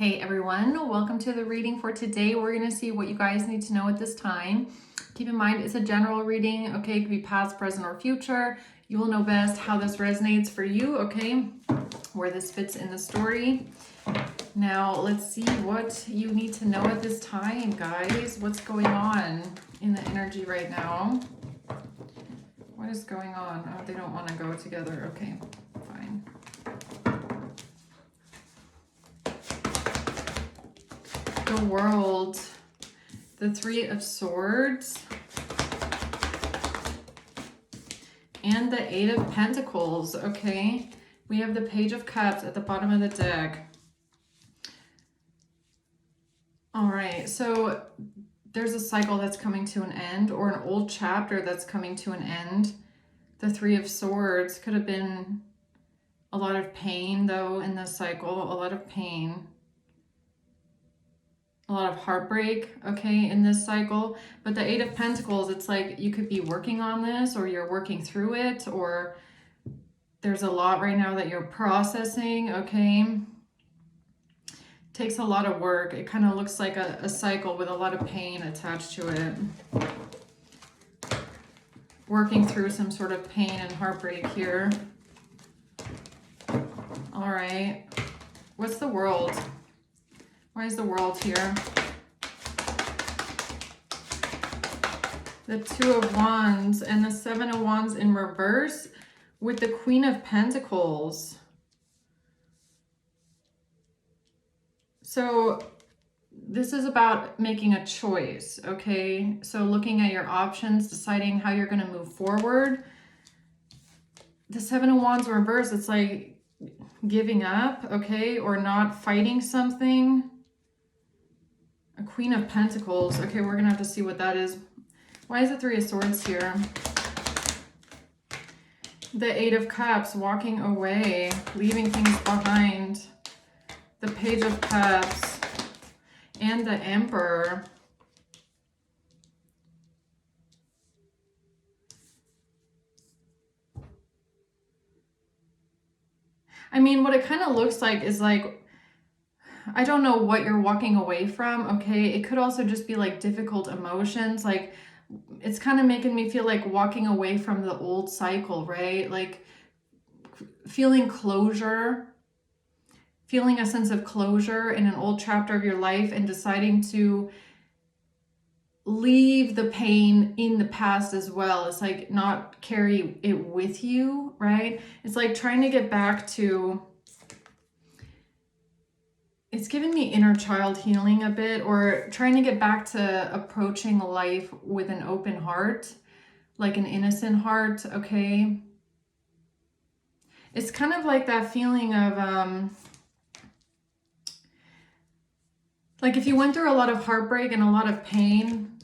Hey everyone, welcome to the reading for today. We're going to see what you guys need to know at this time. Keep in mind it's a general reading, okay? It could be past, present, or future. You will know best how this resonates for you, okay? Where this fits in the story. Now, let's see what you need to know at this time, guys. What's going on in the energy right now? What is going on? Oh, they don't want to go together. Okay, fine. The World, the Three of Swords, and the Eight of Pentacles, okay? We have the Page of Cups at the bottom of the deck. All right, so there's a cycle that's coming to an end, or an old chapter that's coming to an end. The Three of Swords could have been a lot of pain, though, in this cycle, a lot of pain. A lot of heartbreak, okay, in this cycle. But the Eight of Pentacles, it's like you could be working on this, or you're working through it, or there's a lot right now that you're processing, okay? Takes a lot of work. It kind of looks like a cycle with a lot of pain attached to it. Working through some sort of pain and heartbreak here. All right. What's the World? Why is the World here? The Two of Wands and the Seven of Wands in reverse with the Queen of Pentacles. So this is about making a choice, okay? So looking at your options, deciding how you're going to move forward. The Seven of Wands in reverse, it's like giving up, okay? Or not fighting something. A Queen of Pentacles. Okay, we're going to have to see what that is. Why is the Three of Swords here? The Eight of Cups, walking away, leaving things behind. The Page of Cups and the Emperor. I mean, what it kind of looks like is like, I don't know what you're walking away from, okay? It could also just be like difficult emotions. Like, it's kind of making me feel like walking away from the old cycle, right? Like feeling closure, feeling a sense of closure in an old chapter of your life and deciding to leave the pain in the past as well. It's like not carry it with you, right? It's like trying to get back to, it's giving me inner child healing a bit, or trying to get back to approaching life with an open heart, like an innocent heart, okay? It's kind of like that feeling of, like if you went through a lot of heartbreak and a lot of pain,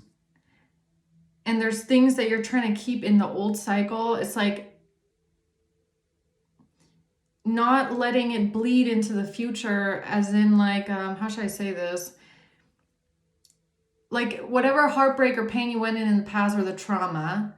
and there's things that you're trying to keep in the old cycle, it's like not letting it bleed into the future, as in like, how should I say this? Like whatever heartbreak or pain you went in the past, or the trauma.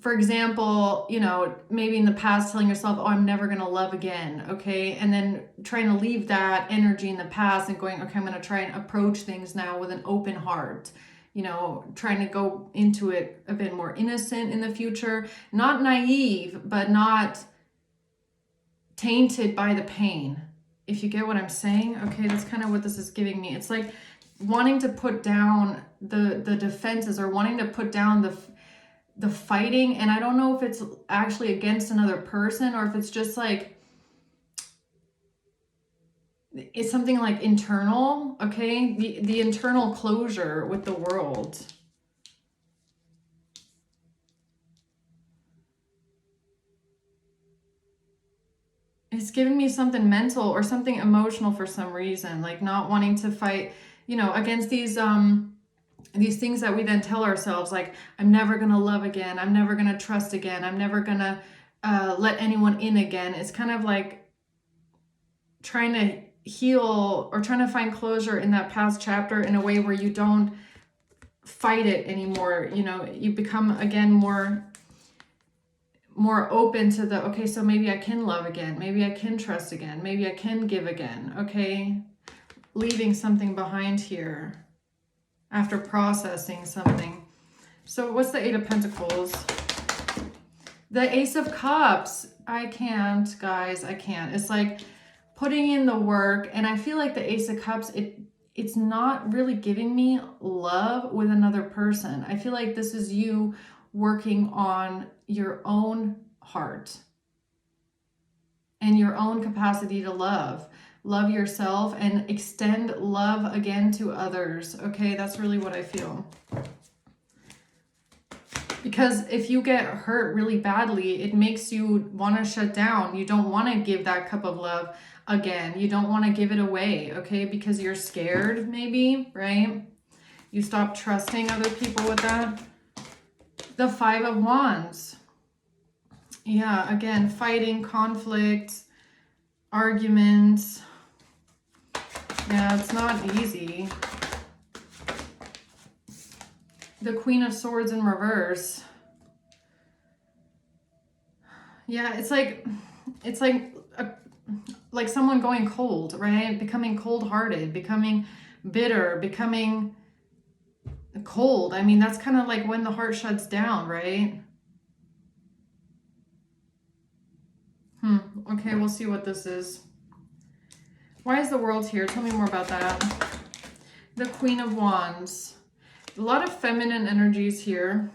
For example, you know, maybe in the past telling yourself, oh, I'm never going to love again, okay? And then trying to leave that energy in the past and going, okay, I'm going to try and approach things now with an open heart. You know, trying to go into it a bit more innocent in the future. Not naive, but not tainted by the pain. If you get what I'm saying, okay, that's kind of what this is giving me. It's like wanting to put down the defenses, or wanting to put down the fighting. And I don't know if it's actually against another person, or if it's just like, it's something like internal, okay? The internal closure with the World. It's giving me something mental or something emotional for some reason, like not wanting to fight, you know, against these things that we then tell ourselves, like, I'm never going to love again. I'm never going to trust again. I'm never going to let anyone in again. It's kind of like trying to heal or trying to find closure in that past chapter in a way where you don't fight it anymore. You know, you become again more more open to the, okay, so maybe I can love again. Maybe I can trust again. Maybe I can give again. Okay. Leaving something behind here after processing something. So what's the Eight of Pentacles? The Ace of Cups. I can't, guys. I can't. It's like putting in the work. And I feel like the Ace of Cups, it's not really giving me love with another person. I feel like this is you working on your own heart and your own capacity to love. Love yourself and extend love again to others. Okay, that's really what I feel. Because if you get hurt really badly, it makes you want to shut down. You don't want to give that cup of love again. You don't want to give it away, okay? Because you're scared, maybe, right? You stop trusting other people with that. The Five of Wands. Yeah, again, fighting, conflict, arguments. Yeah, it's not easy. The Queen of Swords in reverse. Yeah, it's like someone going cold, right? Becoming cold-hearted, becoming bitter, becoming cold. I mean, that's kind of like when the heart shuts down, right? Okay, we'll see what this is. Why is the World here? Tell me more about that. The Queen of Wands. A lot of feminine energies here.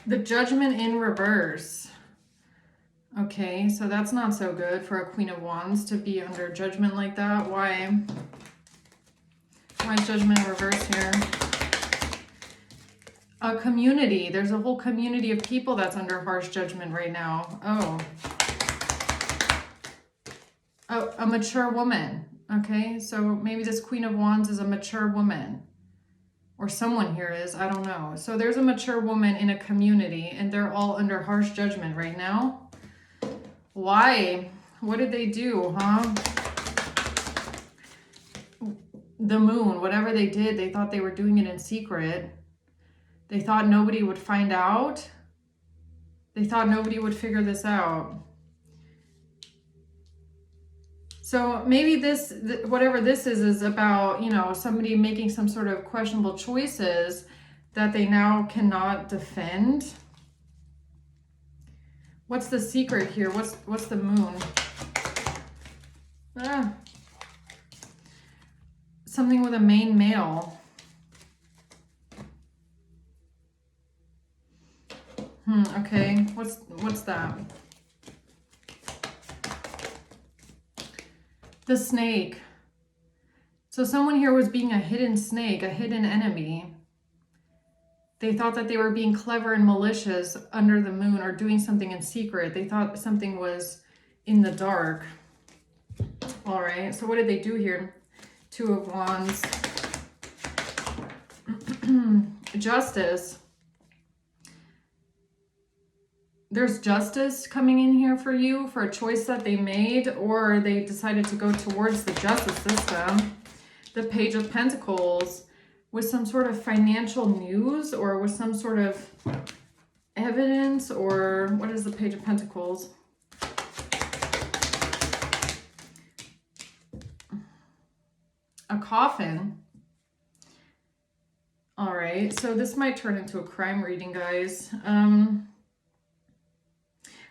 The Judgment in reverse. Okay, so that's not so good for a Queen of Wands to be under judgment like that. Why? Why is Judgment in reverse here? A community. There's a whole community of people that's under harsh judgment right now. Oh, a mature woman. Okay, so maybe this Queen of Wands is a mature woman. Or someone here is, I don't know. So there's a mature woman in a community and they're all under harsh judgment right now. Why? What did they do, huh? The Moon, whatever they did, they thought they were doing it in secret. They thought nobody would find out. They thought nobody would figure this out. So maybe this, whatever this is about, you know, somebody making some sort of questionable choices that they now cannot defend. What's the secret here? What's the Moon? Something with a main male. Okay. What's that? The Snake. So someone here was being a hidden snake, a hidden enemy. They thought that they were being clever and malicious under the moon or doing something in secret. They thought something was in the dark. All right, so what did they do here? Two of Wands. Justice. There's justice coming in here for you for a choice that they made, or they decided to go towards the justice system. The Page of Pentacles with some sort of financial news or with some sort of evidence, or what is the Page of Pentacles? A coffin. All right, so this might turn into a crime reading, guys.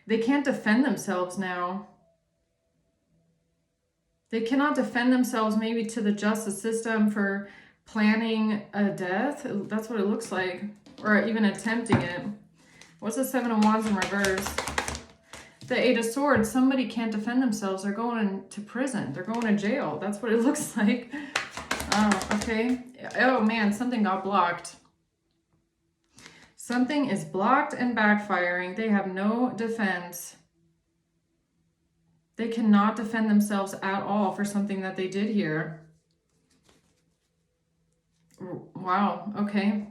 They can't defend themselves now. They cannot defend themselves maybe to the justice system for planning a death. That's what it looks like. Or even attempting it. What's the Seven of Wands in reverse? The Eight of Swords. Somebody can't defend themselves. They're going to prison. They're going to jail. That's what it looks like. Oh, okay. Oh, man. Something got blocked. Something is blocked and backfiring. They have no defense. They cannot defend themselves at all for something that they did here. Wow, okay.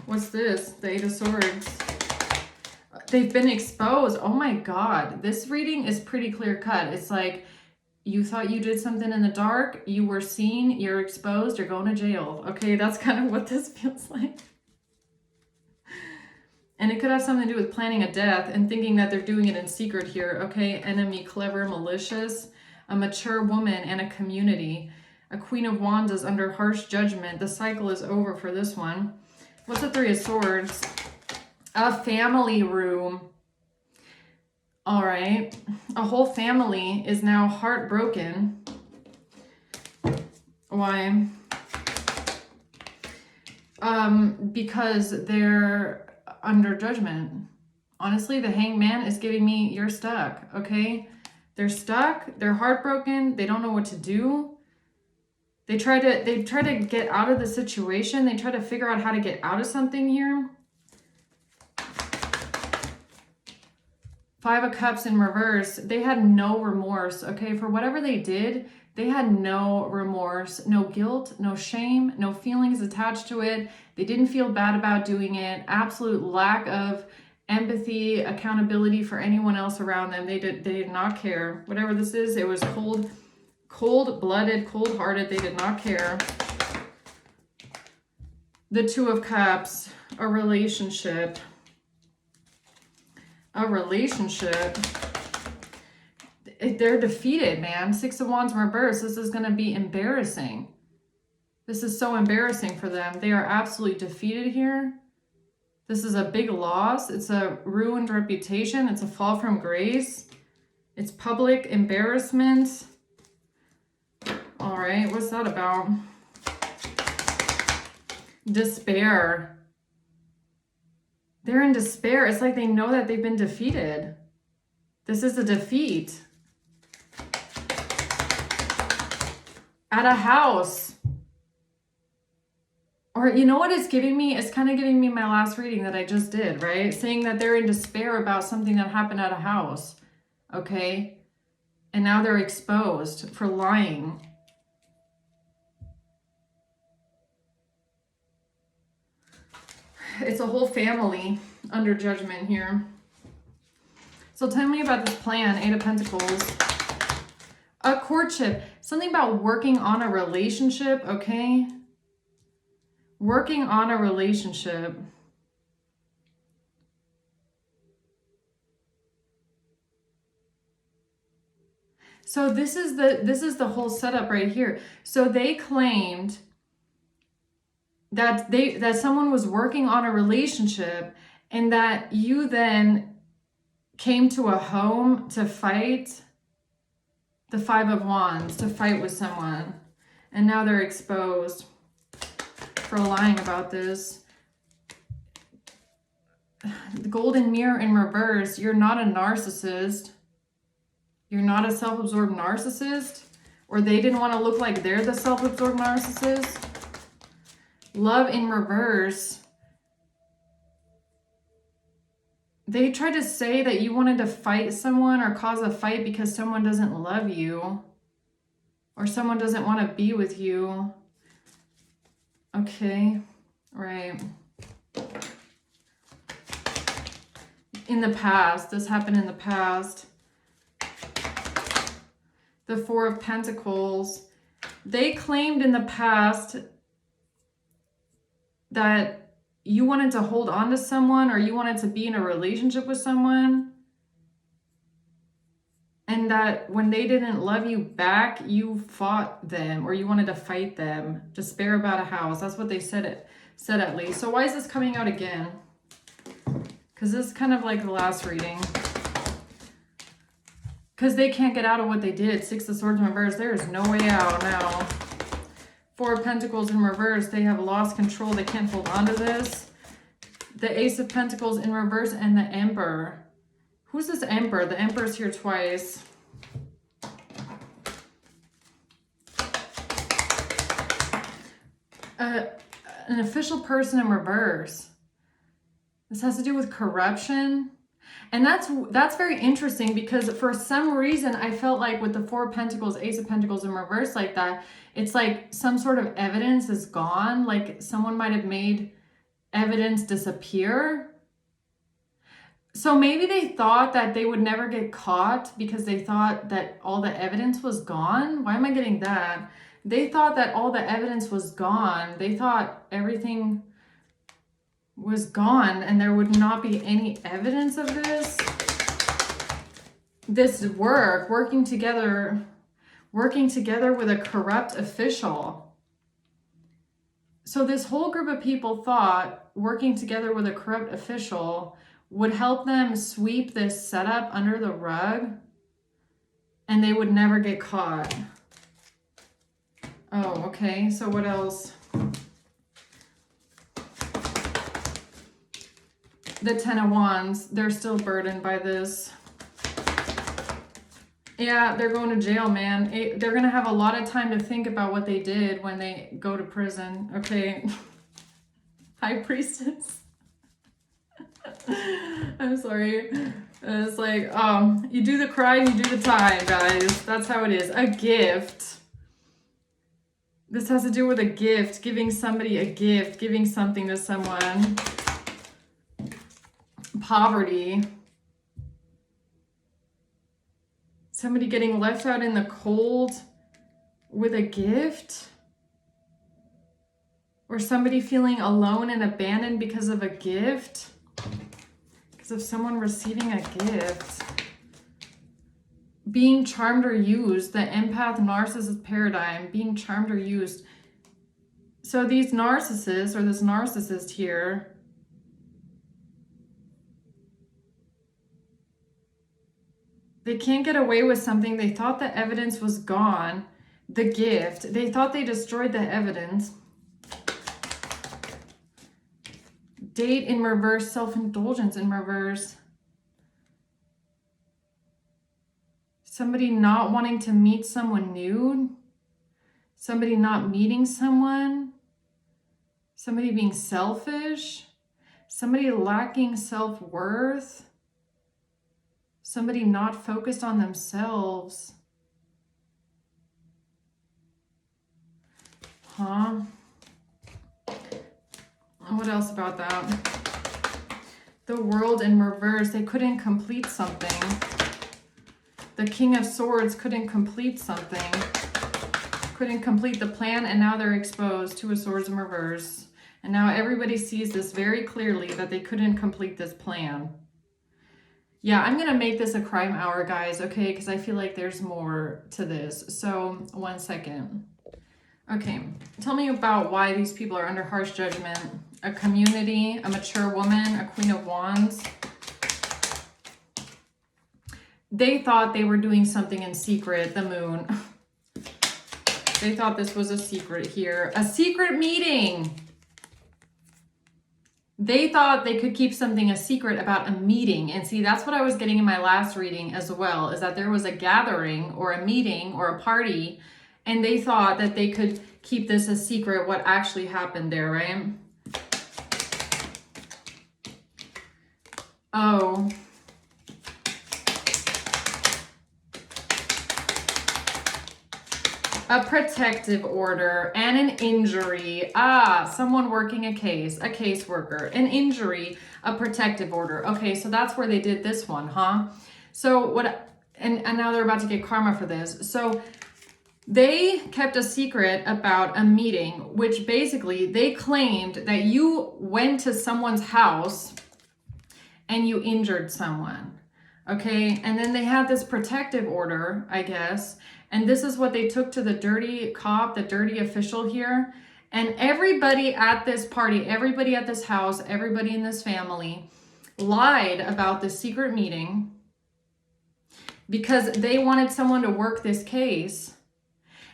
What's this? The Eight of Swords. They've been exposed. Oh my God. This reading is pretty clear cut. It's like you thought you did something in the dark. You were seen. You're exposed. You're going to jail. Okay, that's kind of what this feels like. And it could have something to do with planning a death and thinking that they're doing it in secret here, okay? Enemy, clever, malicious, a mature woman, and a community. A Queen of Wands is under harsh judgment. The cycle is over for this one. What's the Three of Swords? A family room. All right. A whole family is now heartbroken. Why? Because they're under judgment. Honestly, the Hangman is giving me, you're stuck, okay? They're stuck, they're heartbroken, they don't know what to do. They try to get out of the situation. They try to figure out how to get out of something here. Five of Cups in reverse. They had no remorse, okay? For whatever they did, they had no remorse, no guilt, no shame, no feelings attached to it. They didn't feel bad about doing it. Absolute lack of empathy, accountability for anyone else around them. They did not care. Whatever this is, it was cold-blooded, cold-hearted. They did not care. The Two of Cups, a relationship. A relationship. They're defeated, man. Six of Wands in reverse. This is going to be embarrassing. This is so embarrassing for them. They are absolutely defeated here. This is a big loss. It's a ruined reputation. It's a fall from grace. It's public embarrassment. All right, what's that about? Despair. They're in despair. It's like they know that they've been defeated. This is a defeat. At a house. Or you know what it's giving me? It's kind of giving me my last reading that I just did, right? Saying that they're in despair about something that happened at a house. Okay? And now they're exposed for lying. It's a whole family under judgment here. So tell me about this plan, Eight of Pentacles. A courtship. Something about working on a relationship, okay? Working on a relationship. So this is the whole setup right here. So they claimed that someone was working on a relationship and that you then came to a home to fight. The Five of Wands, to fight with someone. And now they're exposed for lying about this. The Golden Mirror in reverse. You're not a narcissist. You're not a self-absorbed narcissist. Or they didn't want to look like they're the self-absorbed narcissist. Love in reverse. They tried to say that you wanted to fight someone or cause a fight because someone doesn't love you. Or someone doesn't want to be with you. Okay, right. In the past, this happened in the past. The Four of Pentacles. They claimed in the past that you wanted to hold on to someone or you wanted to be in a relationship with someone. And that when they didn't love you back, you fought them or you wanted to fight them. Despair about a house. That's what they said at least. So why is this coming out again? Because this is kind of like the last reading. Because they can't get out of what they did. Six of Swords in reverse. There is no way out now. Four of Pentacles in reverse. They have lost control. They can't hold on to this. The Ace of Pentacles in reverse and the Emperor. Who's this Emperor? The Emperor's here twice. An official person in reverse. This has to do with corruption. And that's very interesting because for some reason I felt like with the Four of Pentacles, Ace of Pentacles in reverse like that, it's like some sort of evidence is gone. Like someone might have made evidence disappear. So maybe they thought that they would never get caught because they thought that all the evidence was gone. Why am I getting that? They thought that all the evidence was gone. They thought everything was gone and there would not be any evidence of this working together with a corrupt official. So this whole group of people thought working together with a corrupt official would help them sweep this setup under the rug and they would never get caught. Oh, okay. So what else? The Ten of Wands, they're still burdened by this. Yeah, they're going to jail, man. They're going to have a lot of time to think about what they did when they go to prison. Okay. High Priestess. I'm sorry. It's like, you do the crime, you do the time, guys. That's how it is. A gift. This has to do with a gift, giving somebody a gift, giving something to someone. Poverty. Somebody getting left out in the cold with a gift. Or somebody feeling alone and abandoned because of a gift. Because of someone receiving a gift. Being charmed or used. The empath narcissist paradigm. Being charmed or used. So these narcissists, or this narcissist here, they can't get away with something. They thought the evidence was gone. The gift. They thought they destroyed the evidence. Date in reverse. Self-indulgence in reverse. Somebody not wanting to meet someone new. Somebody not meeting someone. Somebody being selfish. Somebody lacking self-worth. Somebody not focused on themselves. Huh? What else about that? The World in reverse. They couldn't complete something. The King of Swords couldn't complete something. Couldn't complete the plan, and now they're exposed. Two of Swords in reverse. And now everybody sees this very clearly, that they couldn't complete this plan. Yeah, I'm going to make this a crime hour, guys, okay? Because I feel like there's more to this. So, 1 second. Okay, tell me about why these people are under harsh judgment. A community, a mature woman, a Queen of Wands. They thought they were doing something in secret, the Moon. They thought this was a secret here. A secret meeting. They thought they could keep something a secret about a meeting. And see, that's what I was getting in my last reading as well, is that there was a gathering or a meeting or a party, and they thought that they could keep this a secret, what actually happened there, right? Oh. A protective order and an injury. Someone working a case, a caseworker, an injury, a protective order. Okay, so that's where they did this one, huh? So what, and now they're about to get karma for this. So they kept a secret about a meeting, which basically they claimed that you went to someone's house and you injured someone. Okay, and then they had this protective order, I guess. And this is what they took to the dirty cop, the dirty official here. And everybody at this party, everybody at this house, everybody in this family lied about this secret meeting because they wanted someone to work this case.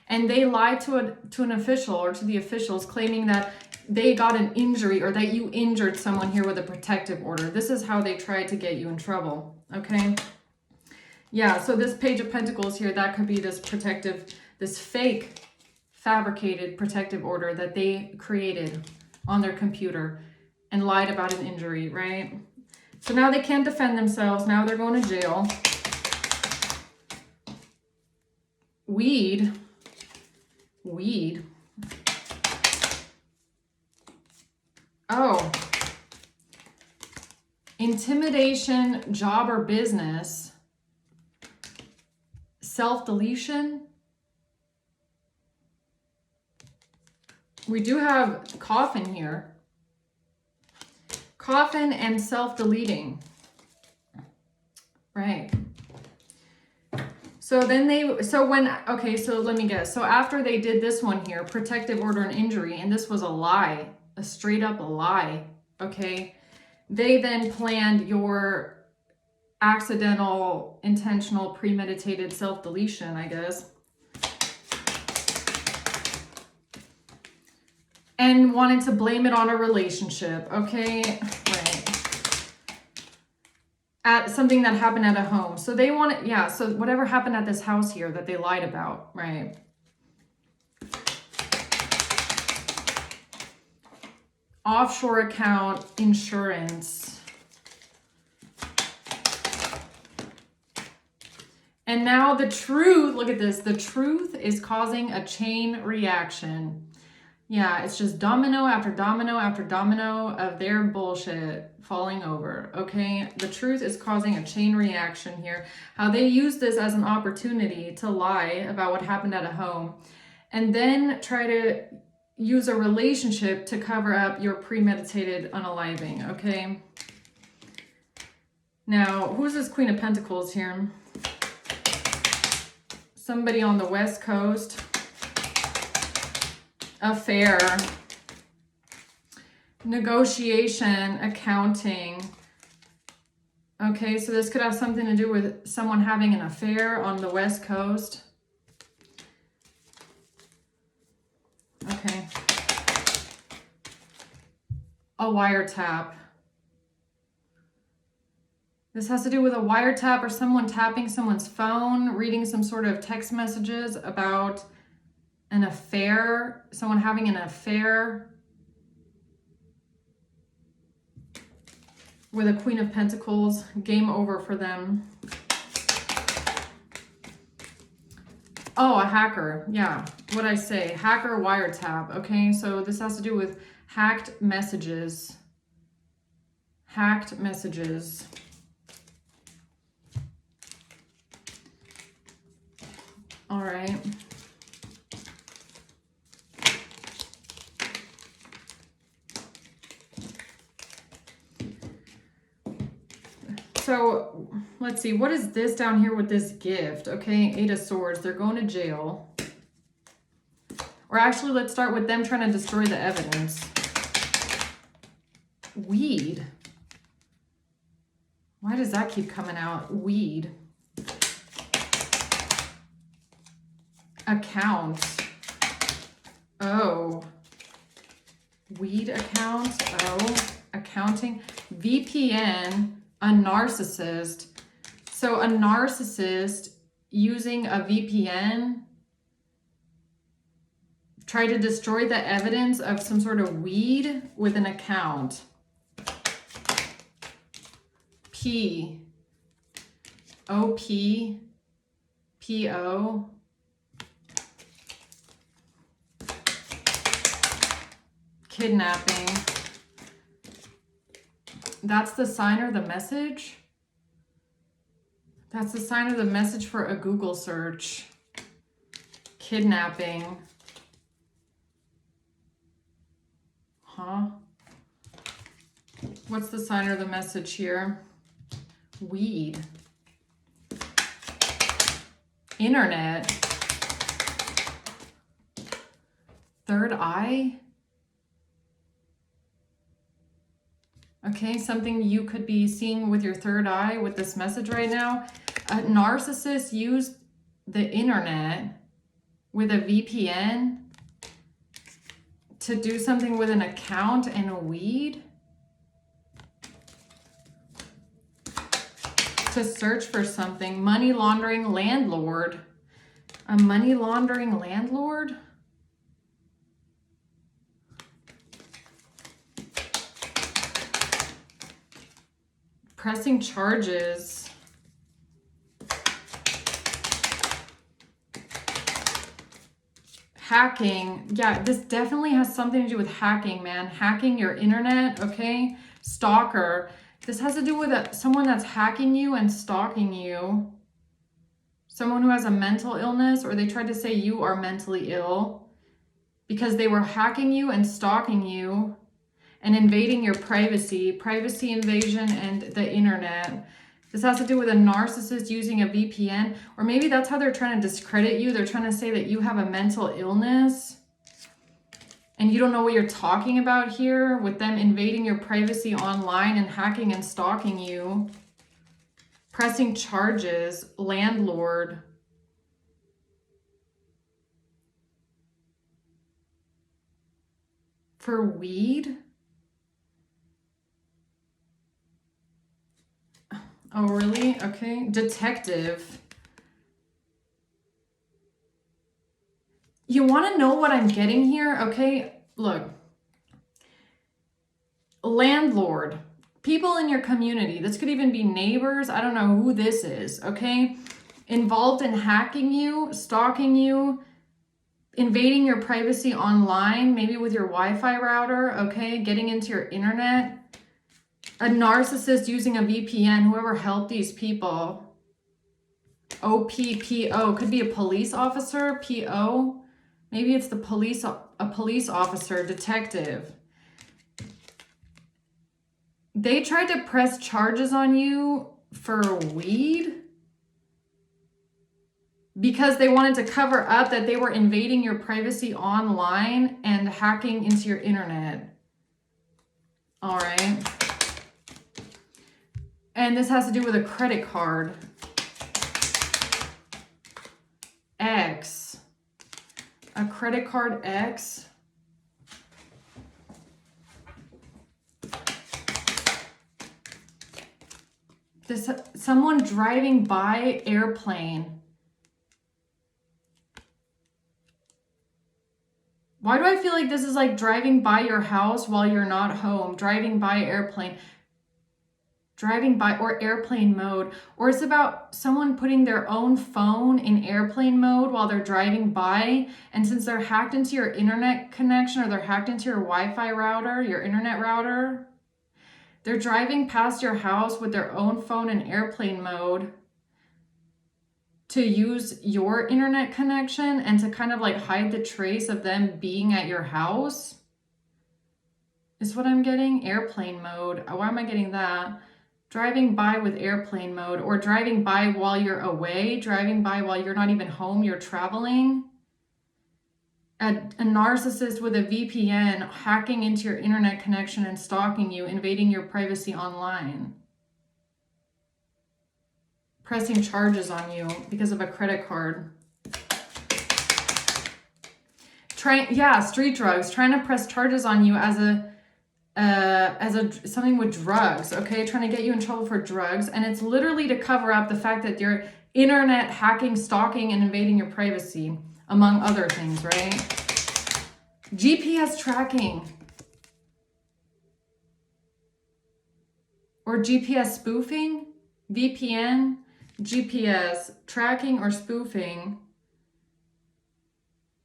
And they lied to an official or to the officials, claiming that they got an injury or that you injured someone here with a protective order. This is how they tried to get you in trouble, okay? Yeah, so this Page of Pentacles here, that could be this protective, this fake, fabricated protective order that they created on their computer and lied about an injury, right? So now they can't defend themselves. Now they're going to jail. Weed. Oh. Intimidation, job or business. Self-deletion. We do have coffin here. Coffin and self-deleting. Right. So then so let me guess. So after they did this one here, protective order and injury, and this was a lie, a straight up lie, okay? They then planned your accidental, intentional, premeditated self-deletion, I guess. And wanted to blame it on a relationship, okay? Right. At something that happened at a home. So they want it, yeah, so whatever happened at this house here that they lied about, right? Offshore account, insurance. And now the truth, look at this, the truth is causing a chain reaction. Yeah, it's just domino after domino after domino of their bullshit falling over, okay? The truth is causing a chain reaction here. How they use this as an opportunity to lie about what happened at a home and then try to use a relationship to cover up your premeditated unaliving, okay? Now, who's this Queen of Pentacles here? Somebody on the West Coast. Affair, negotiation, accounting. Okay, so this could have something to do with someone having an affair on the West Coast. Okay. A wiretap. This has to do with a wiretap or someone tapping someone's phone, reading some sort of text messages about an affair, someone having an affair with a Queen of Pentacles. Game over for them. Oh, a hacker. Yeah, what'd I say? Hacker wiretap. Okay, so this has to do with hacked messages. Hacked messages. All right. So let's see, what is this down here with this gift? Okay, Eight of Swords, they're going to jail. Or actually, let's start with them trying to destroy the evidence. Weed. Why does that keep coming out? Weed. Account. Oh. Weed account. Oh. Accounting. VPN. A narcissist. So a narcissist using a VPN try to destroy the evidence of some sort of weed with an account. P. O-P. P-O. Kidnapping. That's the sign or the message? That's the sign or the message for a Google search. Kidnapping. Huh? What's the sign or the message here? Weed. Internet. Third eye. Okay, something you could be seeing with your third eye with this message right now. A narcissist used the internet with a VPN to do something with an account and a weed. To search for something. Money laundering landlord. A money laundering landlord? Pressing charges. Hacking. Yeah, this definitely has something to do with hacking, man. Hacking your internet, okay? Stalker. This has to do with someone that's hacking you and stalking you. Someone who has a mental illness, or they tried to say you are mentally ill because they were hacking you and stalking you and invading your privacy invasion, and the internet. This has to do with a narcissist using a VPN, or maybe that's how they're trying to discredit you. They're trying to say that you have a mental illness and you don't know what you're talking about here with them invading your privacy online and hacking and stalking you. Pressing charges, landlord. For weed? Oh, really? Okay. Detective. You want to know what I'm getting here? Okay, look. Landlord. People in your community. This could even be neighbors. I don't know who this is, okay? Involved in hacking you, stalking you, invading your privacy online, maybe with your Wi-Fi router, okay? Getting into your internet. A narcissist using a VPN, whoever helped these people. OPPO, could be a police officer, PO. Maybe it's a police officer, detective. They tried to press charges on you for weed because they wanted to cover up that they were invading your privacy online and hacking into your internet. All right. And this has to do with a credit card. X. A credit card X. Someone driving by airplane. Why do I feel like this is like driving by your house while you're not home? Driving by airplane. Driving by, or airplane mode. Or it's about someone putting their own phone in airplane mode while they're driving by. And since they're hacked into your internet connection, or they're hacked into your Wi-Fi router, your internet router, they're driving past your house with their own phone in airplane mode to use your internet connection and to kind of like hide the trace of them being at your house. Is what I'm getting. Airplane mode. Why am I getting that? Driving by with airplane mode, or driving by while you're away, driving by while you're not even home, you're traveling. A narcissist with a VPN hacking into your internet connection and stalking you, invading your privacy online. Pressing charges on you because of a credit card. Street drugs, trying to press charges on you as something with drugs, okay? Trying to get you in trouble for drugs. And it's literally to cover up the fact that you're internet hacking, stalking, and invading your privacy, among other things, right? GPS tracking. Or GPS spoofing, VPN, GPS tracking or spoofing.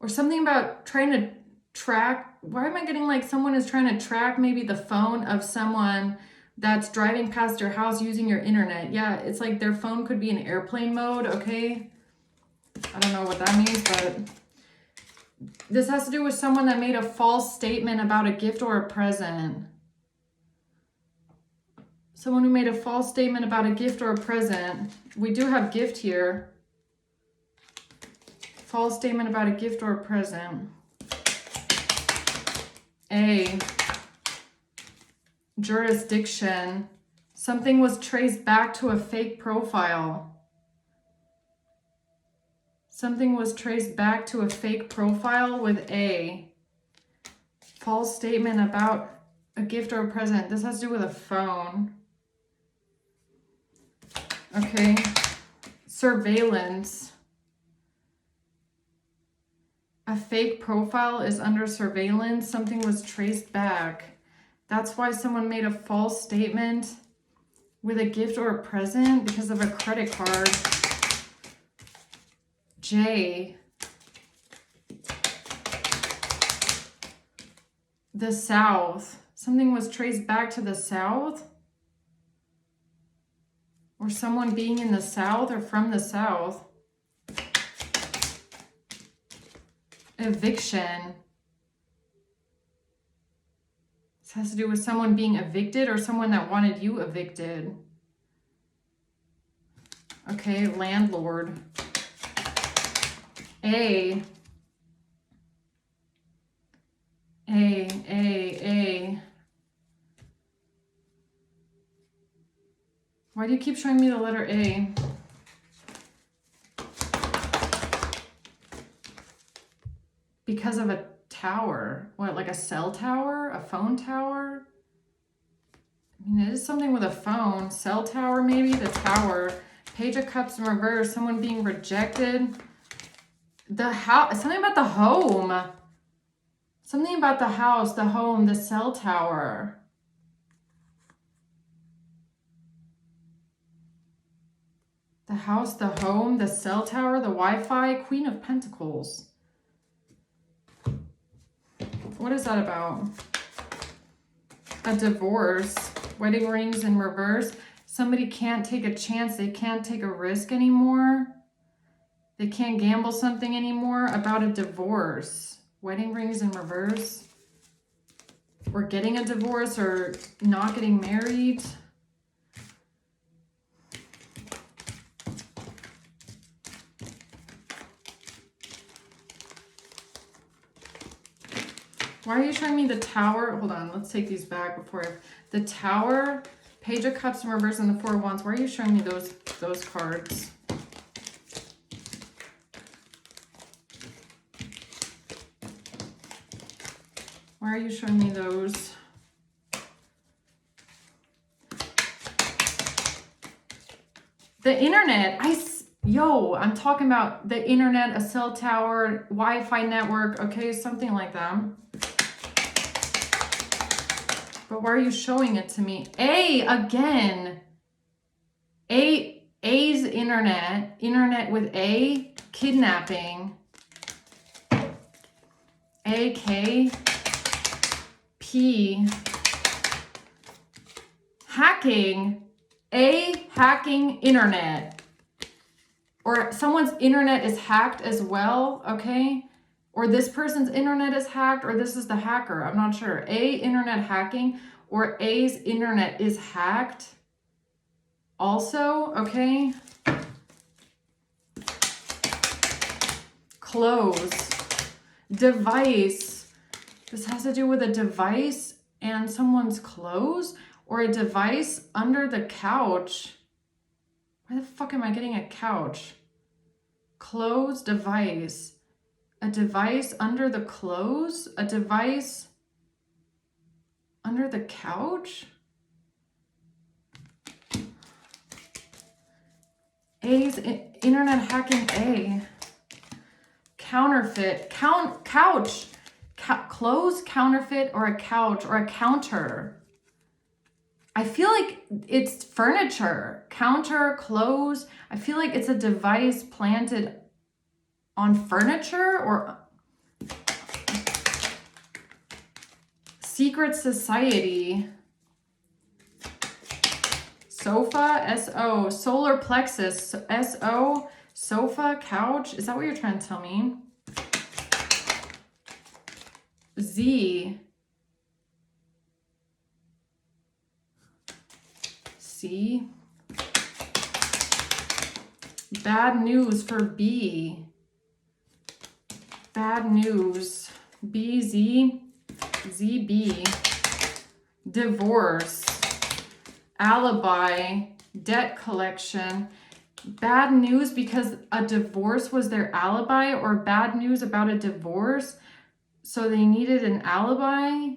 Or something about trying to track. Why am I getting like someone is trying to track maybe the phone of someone that's driving past your house using your internet? Yeah, it's like their phone could be in airplane mode, okay? I don't know what that means, but this has to do with someone that made a false statement about a gift or a present. Someone who made a false statement about a gift or a present. We do have gift here. False statement about a gift or a present. A. Jurisdiction. Something was traced back to a fake profile. Something was traced back to a fake profile with A. False statement about a gift or a present. This has to do with a phone. Okay. Surveillance. A fake profile is under surveillance. Something was traced back. That's why someone made a false statement with a gift or a present because of a credit card. J. The South. Something was traced back to the South? Or someone being in the South or from the South? Eviction. This has to do with someone being evicted or someone that wanted you evicted. Okay, landlord. A. Why do you keep showing me the letter A? Because of a tower. What, like a cell tower? A phone tower? I mean, it is something with a phone. Cell tower, maybe? The tower. Page of Cups in reverse. Someone being rejected. The house. Something about the home. Something about the house, the home, the cell tower. The house, the home, the cell tower, the Wi-Fi. Queen of Pentacles. What is that about? A divorce. Wedding rings in reverse. Somebody can't take a chance. They can't take a risk anymore. They can't gamble something anymore. About a divorce. Wedding rings in reverse. Or getting a divorce or not getting married. Why are you showing me the tower? Hold on, let's take these back before the tower, Page of Cups in reverse, and the Four of Wands. Why are you showing me those cards? Why are you showing me those? The internet. I'm talking about the internet, a cell tower, Wi-Fi network. Okay, something like that. But why are you showing it to me? A again. A's internet. Internet with A. Kidnapping. A-K. P. Hacking. A. Hacking internet. Or someone's internet is hacked as well, okay? Or this person's internet is hacked, or this is the hacker. I'm not sure. A, internet hacking, or A's internet is hacked also, okay? Close. Device. This has to do with a device and someone's clothes, or a device under the couch. Why the fuck am I getting a couch? Clothes, device. A device under the clothes? A device under the couch? A's internet hacking A. Counterfeit. Couch. Clothes, counterfeit, or a couch, or a counter. I feel like it's furniture. Counter, clothes. I feel like it's a device planted on furniture, or secret society. Sofa, S-O. Solar plexus, S-O. Sofa, couch. Is that what you're trying to tell me? Z. C. Bad news for B. Bad news. B, Z. Z, B. Divorce. Alibi. Debt collection. Bad news because a divorce was their alibi, or bad news about a divorce. So they needed an alibi.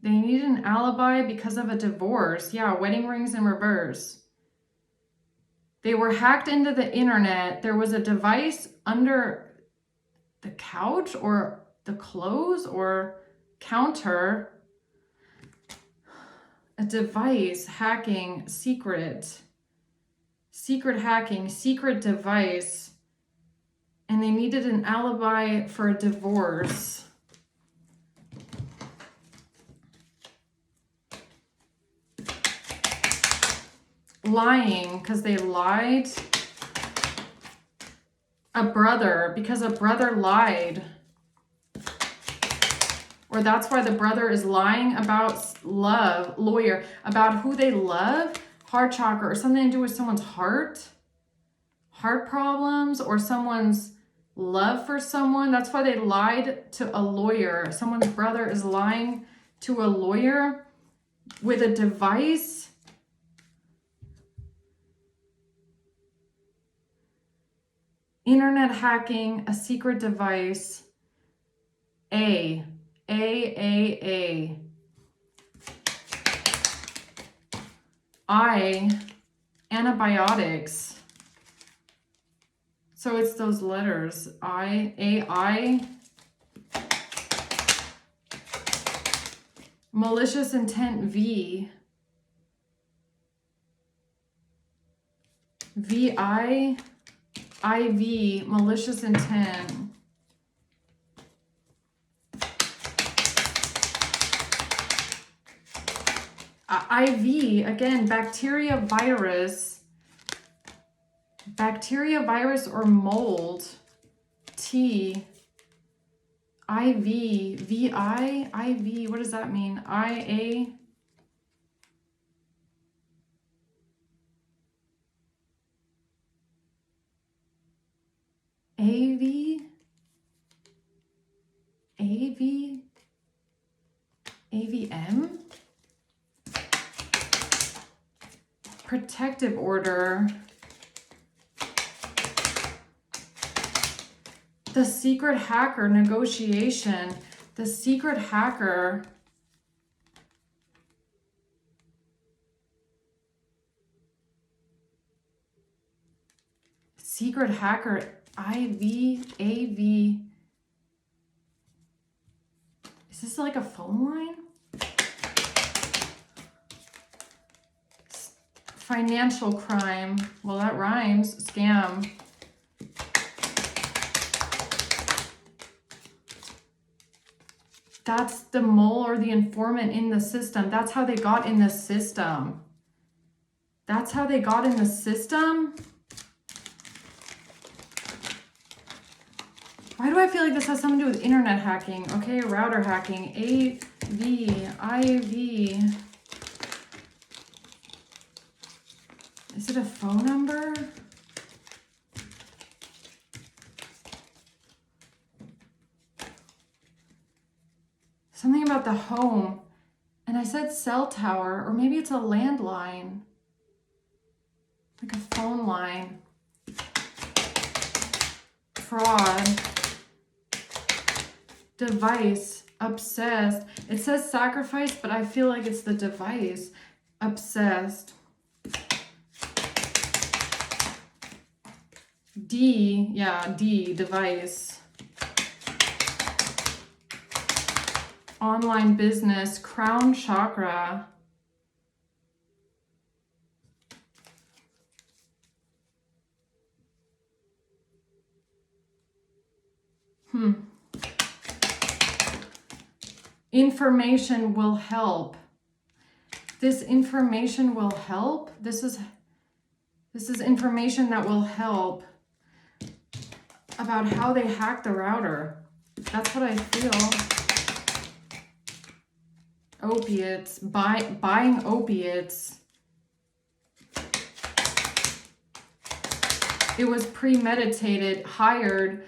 They needed an alibi because of a divorce. Yeah, wedding rings in reverse. They were hacked into the internet. There was a device under the couch or the clothes or counter. A device, hacking, secret. Secret hacking, secret device. And they needed an alibi for a divorce. Lying, because they lied. A brother, because a brother lied. Or that's why the brother is lying about lawyer, about who they love, heart chakra, or something to do with someone's heart problems, or someone's love for someone. That's why they lied to a lawyer. Someone's brother is lying to a lawyer with a device. Internet hacking, a secret device. A. Antibiotics. So it's those letters. I. Malicious intent, V. IV, malicious intent. IV, again, bacteria, virus or mold. T, IV, VI, IV, what does that mean? IA, AVM? Protective order. The secret hacker, negotiation. The secret hacker. Secret hacker, IV, AV. Is this like a phone line? Financial crime. Well, that rhymes. Scam. That's the mole or the informant in the system. That's how they got in the system. That's how they got in the system? Why do I feel like this has something to do with internet hacking? Okay, router hacking. AV, IV. Is it a phone number? Something about the home. And I said cell tower, or maybe it's a landline. Like a phone line. Fraud. Device. Obsessed. It says sacrifice, but I feel like it's the device. Obsessed. D, yeah, D, device. Online business, crown chakra. Information will help. This information will help. This is information that will help about how they hacked the router. That's what I feel. Opiates, buying opiates. It was premeditated, hired.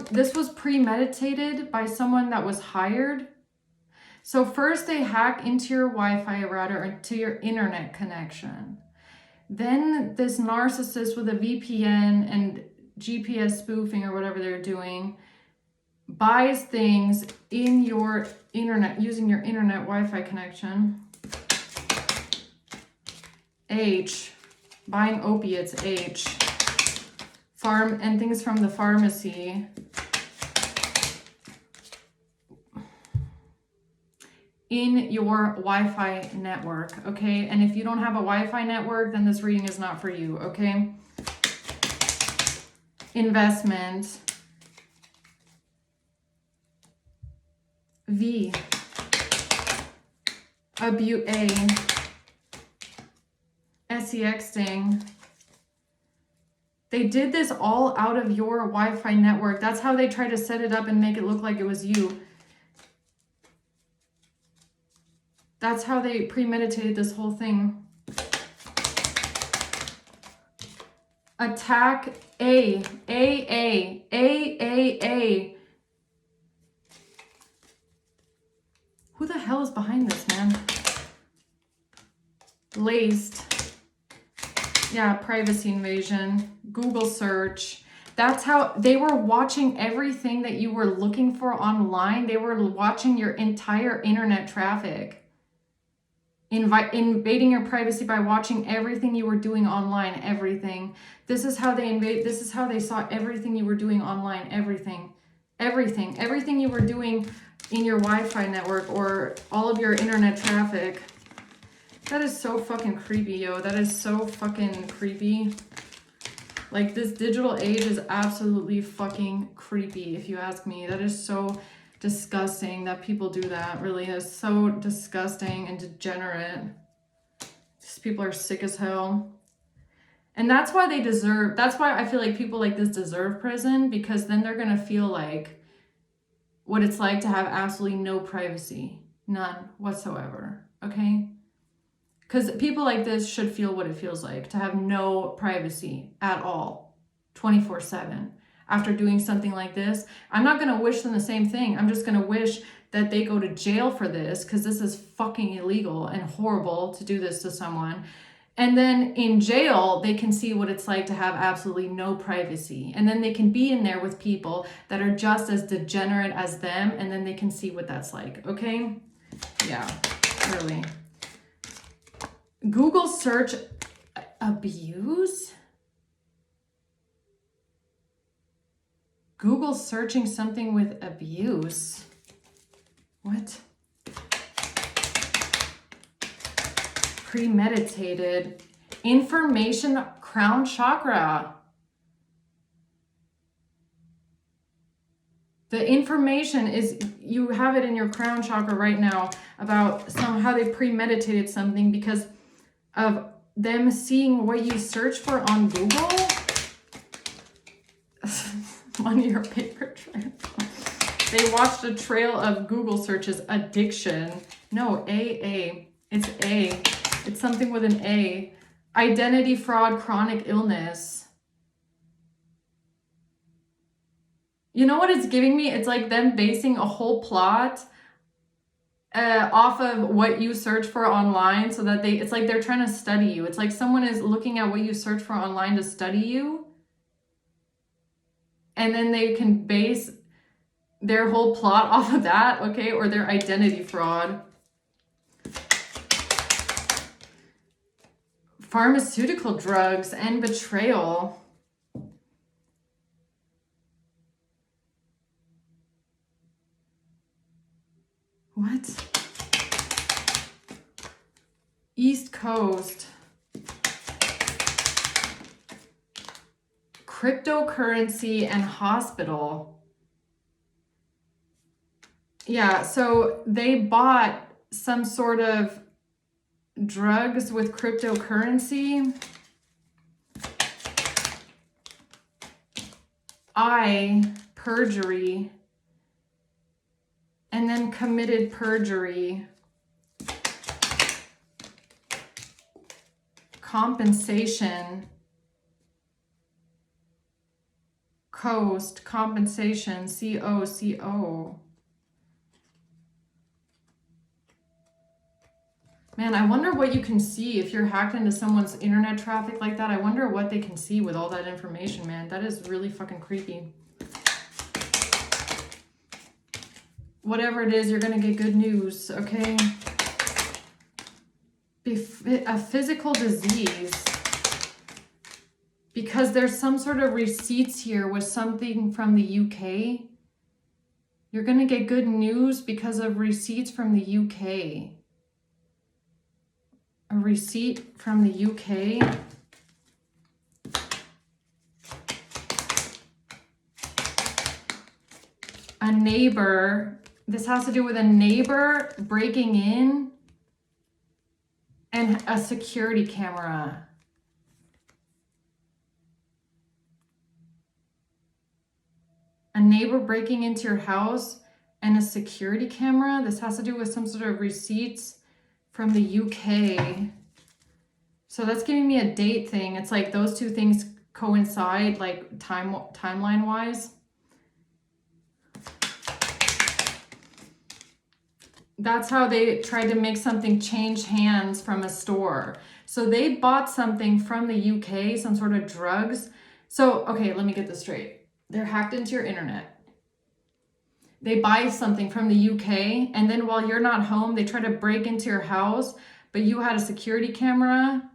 This was premeditated by someone that was hired. So first they hack into your Wi-Fi router or to your internet connection. Then this narcissist with a VPN and GPS spoofing or whatever they're doing buys things in your internet, using your internet Wi-Fi connection. H, buying opiates, H. Farm and things from the pharmacy. In your Wi-Fi network, okay? And if you don't have a Wi-Fi network, then this reading is not for you, okay? Investment. V. A. Sexting. They did this all out of your Wi-Fi network. That's how they try to set it up and make it look like it was you. That's how they premeditated this whole thing. Attack A. Who the hell is behind this, man? Laced. Yeah, privacy invasion. Google search. That's how they were watching everything that you were looking for online. They were watching your entire internet traffic. Invading your privacy by watching everything you were doing online, everything. This is how they this is how they saw everything you were doing online, everything you were doing in your Wi-Fi network or all of your internet traffic. That is so fucking creepy, yo. That is so fucking creepy. Like, this digital age is absolutely fucking creepy, if you ask me. That is so disgusting that people do that, really. That's so disgusting and degenerate. These people are sick as hell. And that's why that's why I feel like people like this deserve prison, because then they're gonna feel like what it's like to have absolutely no privacy. None whatsoever, okay? Because people like this should feel what it feels like to have no privacy at all, 24/7. After doing something like this, I'm not going to wish them the same thing. I'm just going to wish that they go to jail for this, because this is fucking illegal and horrible to do this to someone. And then in jail, they can see what it's like to have absolutely no privacy. And then they can be in there with people that are just as degenerate as them, and then they can see what that's like, okay? Yeah, really. Google search abuse? Google searching something with abuse. What? Premeditated. Information crown chakra. The information is, you have it in your crown chakra right now about how they premeditated something because of them seeing what you search for on Google. Money or paper trail. They watched a trail of Google searches. Addiction. No, AA. It's A. It's something with an A. Identity fraud, chronic illness. You know what it's giving me? It's like them basing a whole plot off of what you search for online, so that it's like they're trying to study you. It's like someone is looking at what you search for online to study you. And then they can base their whole plot off of that, okay? Or their identity fraud. Pharmaceutical drugs and betrayal. What? East Coast. Cryptocurrency and hospital. Yeah, so they bought some sort of drugs with cryptocurrency. Perjury. And then committed perjury. Compensation. Coast, compensation, CO. Man, I wonder what you can see if you're hacked into someone's internet traffic like that. I wonder what they can see with all that information, man. That is really fucking creepy. Whatever it is, you're gonna get good news, okay? A physical disease. Because there's some sort of receipts here with something from the UK. You're gonna get good news because of receipts from the UK. A receipt from the UK. A neighbor. This has to do with a neighbor breaking in and a security camera. A neighbor breaking into your house and a security camera. This has to do with some sort of receipts from the UK. So that's giving me a date thing. It's like those two things coincide, like timeline wise. That's how they tried to make something change hands from a store. So they bought something from the UK, some sort of drugs. So, okay, let me get this straight. They're hacked into your internet. They buy something from the UK, and then while you're not home, they try to break into your house, but you had a security camera,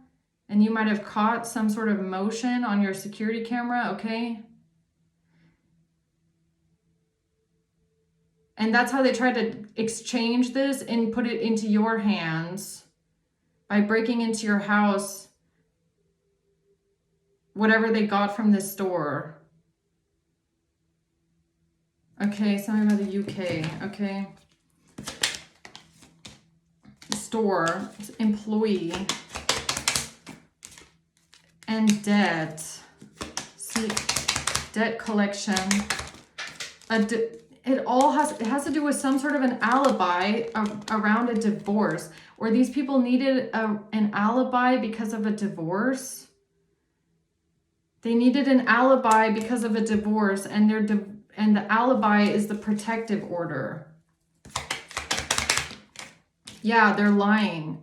and you might have caught some sort of motion on your security camera, okay? And that's how they tried to exchange this and put it into your hands by breaking into your house, whatever they got from this store. Okay, something about the UK, okay. Store, employee, and debt. See, debt collection. It has to do with some sort of an alibi around a divorce, or these people needed an alibi because of a divorce. They needed an alibi because of a divorce, and the alibi is the protective order. Yeah, they're lying.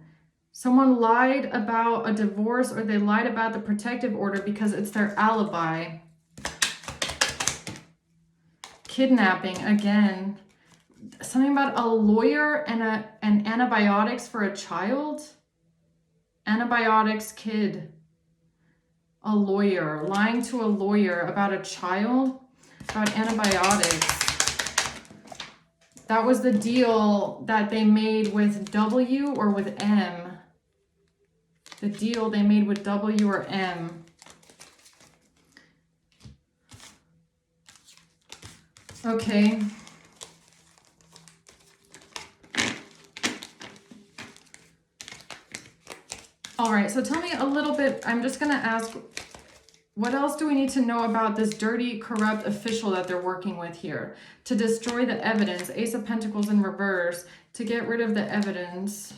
Someone lied about a divorce, or they lied about the protective order because it's their alibi. Kidnapping, again. Something about a lawyer and antibiotics for a child. Antibiotics, kid. A lawyer, lying to a lawyer about a child, about antibiotics. That was the deal that they made with W or with M. The deal they made with W or M. Okay. All right, so tell me a little bit. I'm just going to ask, what else do we need to know about this dirty, corrupt official that they're working with here? To destroy the evidence, Ace of Pentacles in reverse, to get rid of the evidence.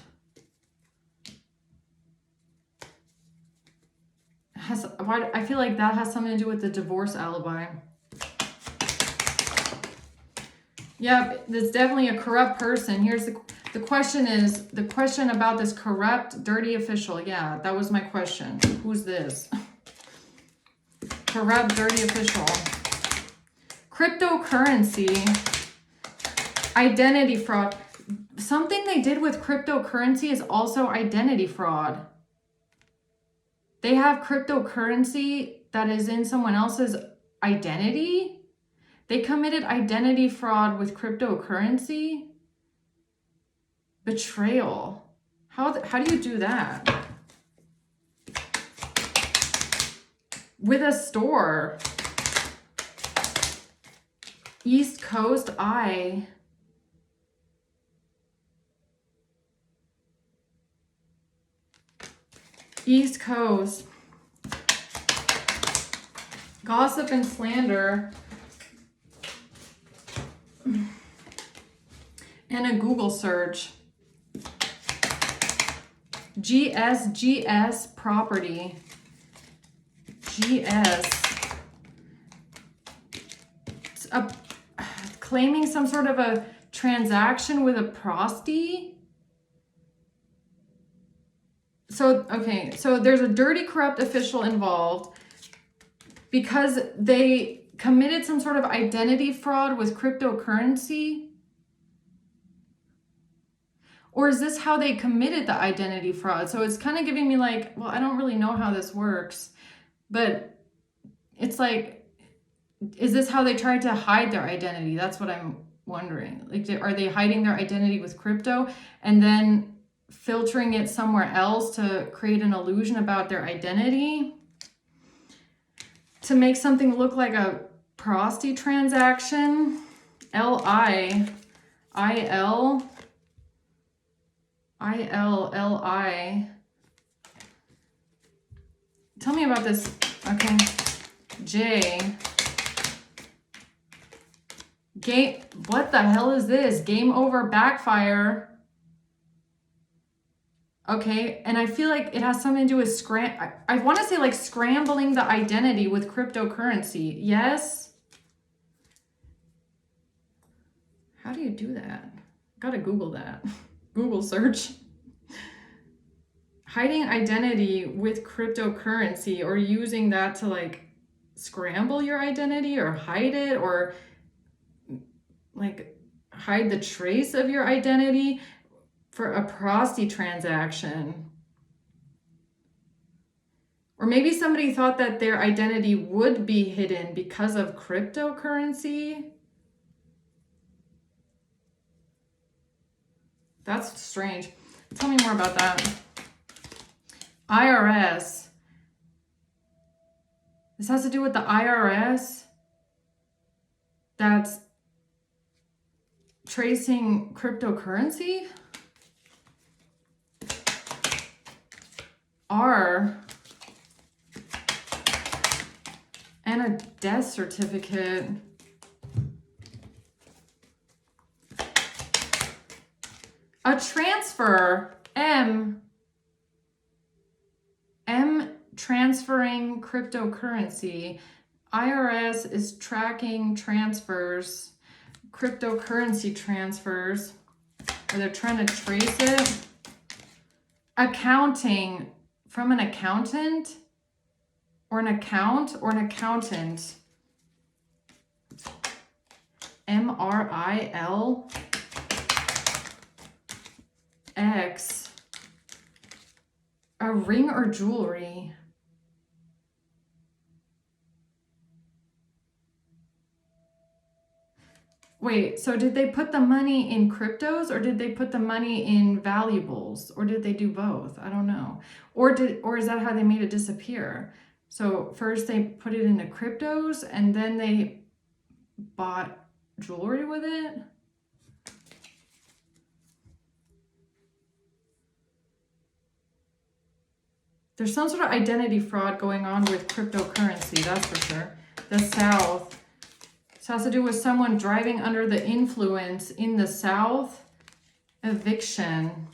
I feel like that has something to do with the divorce alibi. Yeah, there's definitely a corrupt person. Here's the question is, the question about this corrupt, dirty official. Yeah, that was my question. Who's this? Corrupt, dirty official. Cryptocurrency. Identity fraud. Something they did with cryptocurrency is also identity fraud. They have cryptocurrency that is in someone else's identity. They committed identity fraud with cryptocurrency. Betrayal. How do you do that? With a store. East Coast Eye. East Coast. Gossip and slander. And a Google search. GS property. GS. It's claiming some sort of a transaction with a prosti. So, okay, so there's a dirty, corrupt official involved because they committed some sort of identity fraud with cryptocurrency. Or is this how they committed the identity fraud? So it's kind of giving me like, well, I don't really know how this works, but it's like, is this how they tried to hide their identity? That's what I'm wondering. Like, are they hiding their identity with crypto and then filtering it somewhere else to create an illusion about their identity? To make something look like a prosti transaction? L-I-I-L. I-L-L-I. Tell me about this. Okay. J. What the hell is this? Game over, backfire. Okay, and I feel like it has something to do with I want to say like scrambling the identity with cryptocurrency. Yes? How do you do that? Gotta Google that. Google search. Hiding identity with cryptocurrency, or using that to like scramble your identity or hide it, or like hide the trace of your identity for a prosty transaction. Or maybe somebody thought that their identity would be hidden because of cryptocurrency. That's strange. Tell me more about that. IRS. This has to do with the IRS that's tracing cryptocurrency. R. And a death certificate. A transfer. M transferring cryptocurrency. IRS is tracking transfers, cryptocurrency transfers, or they're trying to trace it. Accounting, from an accountant, or an account, or an accountant. MRILX. A ring or jewelry. Wait, so did they put the money in cryptos, or did they put the money in valuables, or did they do both? I don't know. Or is that how they made it disappear? So first they put it into cryptos and then they bought jewelry with it? There's some sort of identity fraud going on with cryptocurrency, that's for sure. The South. This has to do with someone driving under the influence in the South. Eviction.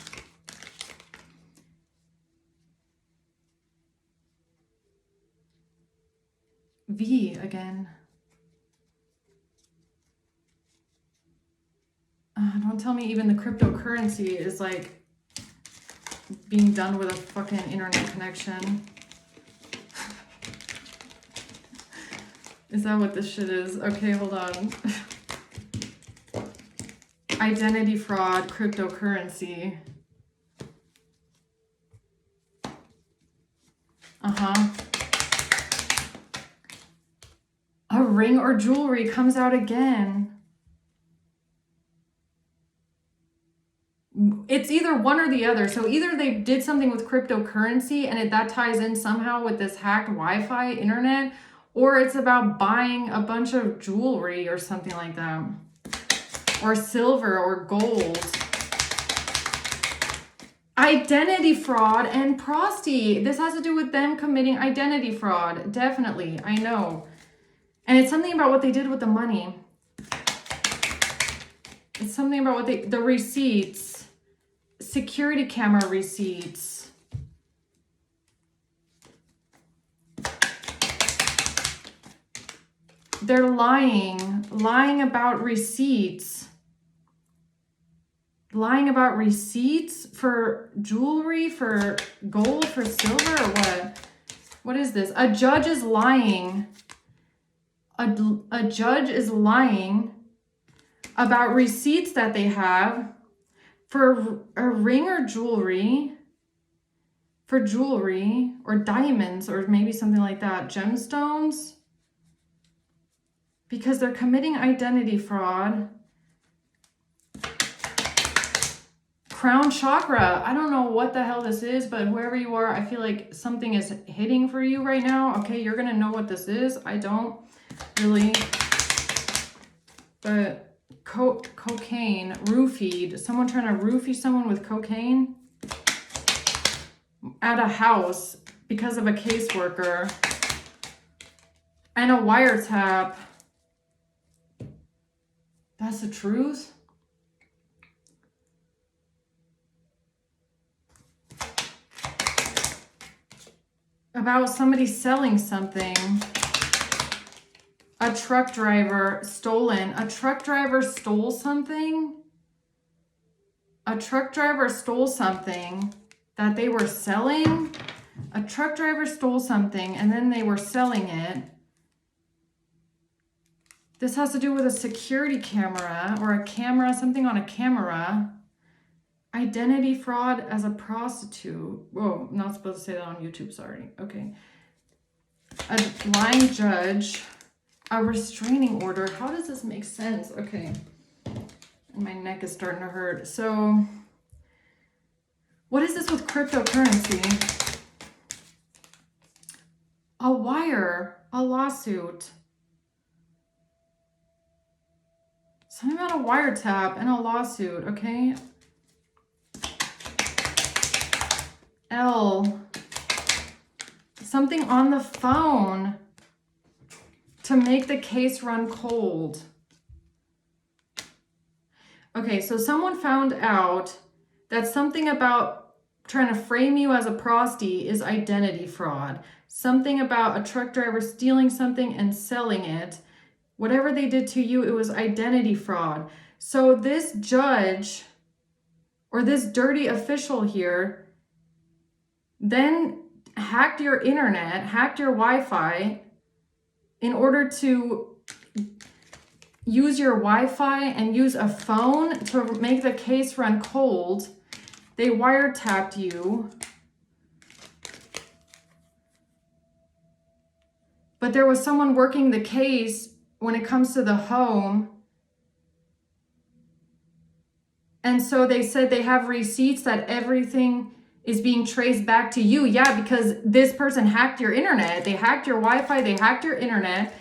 V again. Don't tell me even the cryptocurrency is like being done with a fucking internet connection. Is that what this shit is? Okay, hold on. Identity fraud, cryptocurrency. A ring or jewelry comes out again. It's either one or the other. So either they did something with cryptocurrency and that ties in somehow with this hacked Wi-Fi internet, or it's about buying a bunch of jewelry or something like that. Or silver or gold. Identity fraud and prosty. This has to do with them committing identity fraud. Definitely, I know. And it's something about what they did with the money. It's something about what the receipts, security camera receipts. They're lying about receipts. Lying about receipts for jewelry, for gold, for silver, or what? What is this? A judge is lying. A judge is lying about receipts that they have for a ring or jewelry, for jewelry or diamonds or maybe something like that, gemstones, because they're committing identity fraud. Crown chakra. I don't know what the hell this is, but whoever you are, I feel like something is hitting for you right now. Okay, you're going to know what this is. I don't really. But cocaine, roofied. Someone trying to roofie someone with cocaine at a house because of a caseworker. And a wiretap. That's the truth? about somebody selling something. A truck driver stolen. A truck driver stole something. A truck driver stole something that they were selling. A truck driver stole something and then they were selling it. This has to do with a security camera or a camera, something on a camera. Identity fraud as a prostitute. Whoa, I'm not supposed to say that on YouTube, sorry. Okay. A lying judge. A restraining order. How does this make sense? Okay. And my neck is starting to hurt. So, what is this with cryptocurrency? A wire. A lawsuit. Something about a wiretap and a lawsuit, okay? L. Something on the phone to make the case run cold. Okay, so someone found out that something about trying to frame you as a prosty is identity fraud. Something about a truck driver stealing something and selling it. Whatever they did to you, it was identity fraud. So this judge or this dirty official here then hacked your internet, hacked your Wi-Fi in order to use your Wi-Fi and use a phone to make the case run cold. They wiretapped you. But there was someone working the case when it comes to the home. And so they said they have receipts that everything is being traced back to you. Yeah, because this person hacked your internet. They hacked your Wi-Fi, they hacked your internet.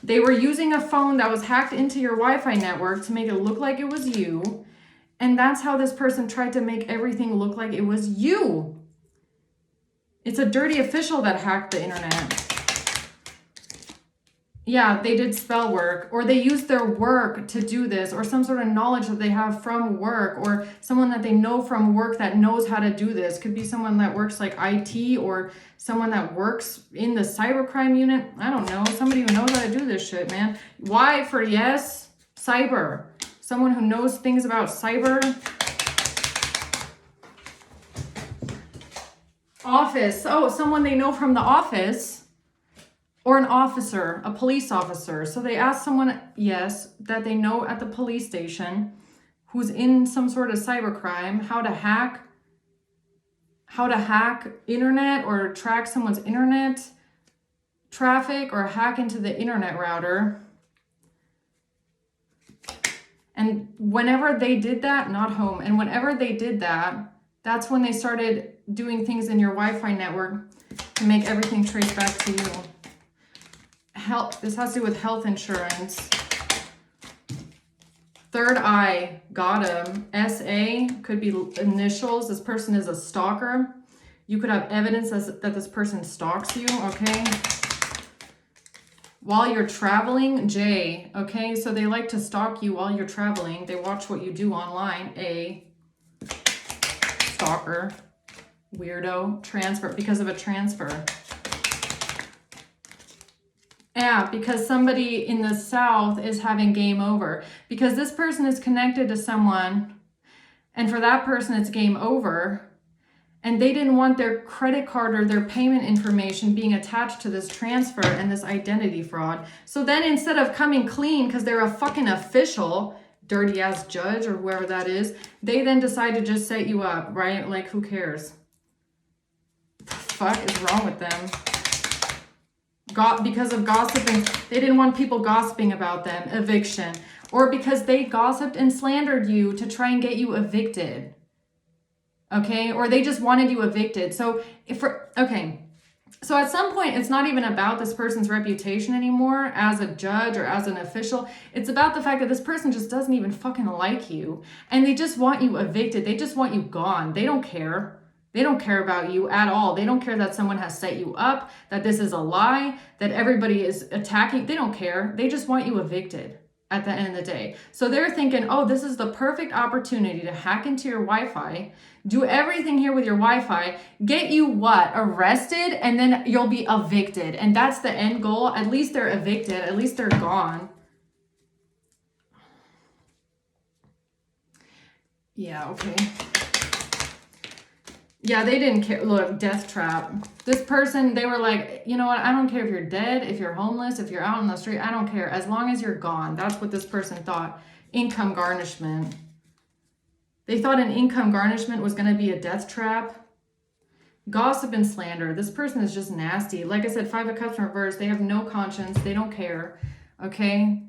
They were using a phone that was hacked into your Wi-Fi network to make it look like it was you. And that's how this person tried to make everything look like it was you. It's a dirty official that hacked the internet. Yeah, they did spell work, or they used their work to do this, or some sort of knowledge that they have from work, or someone that they know from work that knows how to do this. Could be someone that works like IT, or someone that works in the cybercrime unit. I don't know. Somebody who knows how to do this shit, man. Y for yes, cyber. Someone who knows things about cyber. Office. Oh, someone they know from the office. Or an officer, a police officer. So they asked someone, yes, that they know at the police station who's in some sort of cybercrime, how to hack internet or track someone's internet traffic or hack into the internet router. And whenever they did that, not home, and whenever they did that, that's when they started doing things in your Wi-Fi network to make everything trace back to you. Health, this has to do with health insurance. Third eye, got him. SA could be initials. This person is a stalker. You could have evidence that this person stalks you, okay? While you're traveling, J, okay? So they like to stalk you while you're traveling. They watch what you do online, A, stalker, weirdo, transfer, because of a transfer. Yeah, because somebody in the South is having game over. Because this person is connected to someone, and for that person, it's game over. And they didn't want their credit card or their payment information being attached to this transfer and this identity fraud. So then instead of coming clean, because they're a fucking official, dirty ass judge or whoever that is, they then decide to just set you up, right? Like, who cares? What the fuck is wrong with them? Because of gossiping, they didn't want people gossiping about them, eviction, or because they gossiped and slandered you to try and get you evicted, okay, or they just wanted you evicted. So so at some point, it's not even about this person's reputation anymore as a judge or as an official. It's about the fact that this person just doesn't even fucking like you, and they just want you evicted. They just want you gone. They don't care. They don't care about you at all. They don't care that someone has set you up, that this is a lie, that everybody is attacking. They don't care. They just want you evicted. at the end of the day. So they're thinking, oh, this is the perfect opportunity to hack into your Wi-Fi, do everything here with your Wi-Fi, get you what? Arrested, and then you'll be evicted. And that's the end goal. At least they're evicted. At least they're gone. Yeah, okay. Yeah, they didn't care. Look, death trap. This person, they were like, you know what? I don't care if you're dead, if you're homeless, if you're out on the street. I don't care. As long as you're gone. That's what this person thought. Income garnishment. They thought an income garnishment was going to be a death trap. Gossip and slander. This person is just nasty. Like I said, 5 of Cups in reverse. They have no conscience. They don't care. Okay?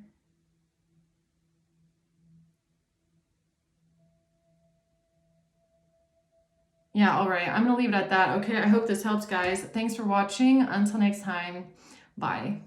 Yeah, all right. I'm going to leave it at that. Okay, I hope this helps, guys. Thanks for watching. Until next time, bye.